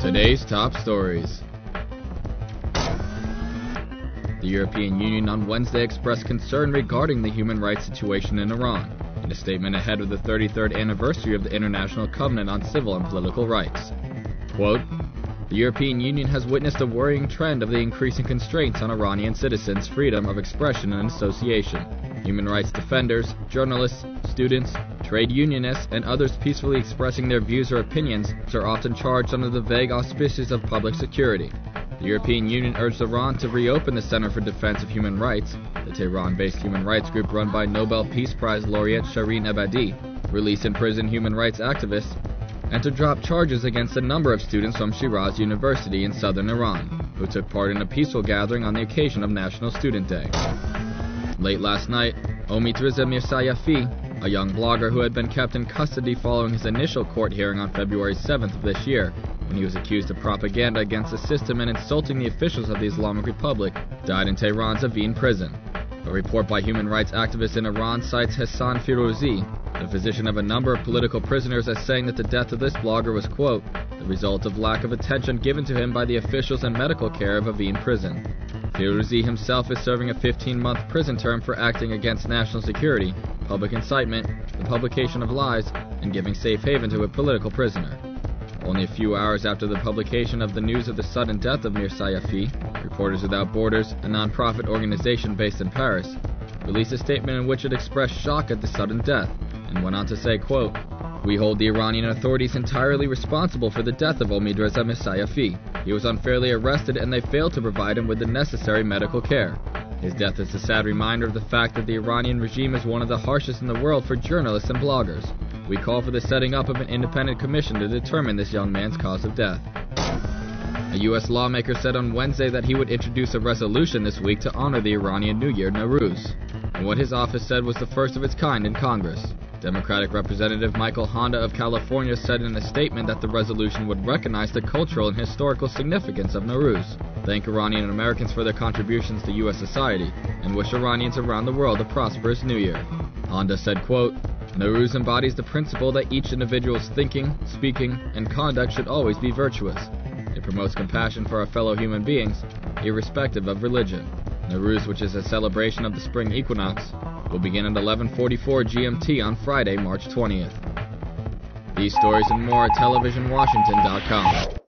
Today's top stories. The European Union on Wednesday expressed concern regarding the human rights situation in Iran, in a statement ahead of the 33rd anniversary of the International Covenant on Civil and Political Rights. Quote, "The European Union has witnessed a worrying trend of the increasing constraints on Iranian citizens' freedom of expression and association. Human rights defenders, journalists, students, trade unionists, and others peacefully expressing their views or opinions are often charged under the vague auspices of public security. The European Union urged Iran to reopen the Center for Defense of Human Rights, the Tehran-based human rights group run by Nobel Peace Prize laureate Shirin Ebadi, release imprisoned human rights activists, and to drop charges against a number of students from Shiraz University in southern Iran, who took part in a peaceful gathering on the occasion of National Student Day." Late last night, Omid Reza Mirzayefi, a young blogger who had been kept in custody following his initial court hearing on February 7th of this year, when he was accused of propaganda against the system and insulting the officials of the Islamic Republic, died in Tehran's Evin prison. A report by human rights activists in Iran cites Hassan Firouzi, the physician of a number of political prisoners, as saying that the death of this blogger was, quote, "the result of lack of attention given to him by the officials and medical care of Evin prison." Firouzi himself is serving a 15-month prison term for acting against national security, public incitement, the publication of lies, and giving safe haven to a political prisoner. Only a few hours after the publication of the news of the sudden death of Mirzayefi, Reporters Without Borders, a non-profit organization based in Paris, released a statement in which it expressed shock at the sudden death, and went on to say, quote, "We hold the Iranian authorities entirely responsible for the death of Omid Reza Mirzayefi. He was unfairly arrested and they failed to provide him with the necessary medical care. His death is a sad reminder of the fact that the Iranian regime is one of the harshest in the world for journalists and bloggers. We call for the setting up of an independent commission to determine this young man's cause of death." A U.S. lawmaker said on Wednesday that he would introduce a resolution this week to honor the Iranian New Year, Nowruz, and what his office said was the first of its kind in Congress. Democratic Representative Michael Honda of California said in a statement that the resolution would recognize the cultural and historical significance of Nowruz, thank Iranian Americans for their contributions to U.S. society, and wish Iranians around the world a prosperous New Year. Honda said, quote, "Nowruz embodies the principle that each individual's thinking, speaking, and conduct should always be virtuous. It promotes compassion for our fellow human beings, irrespective of religion. Nowruz, which is a celebration of the spring equinox, will begin at 11:44 GMT on Friday, March 20th. These stories and more at televisionwashington.com.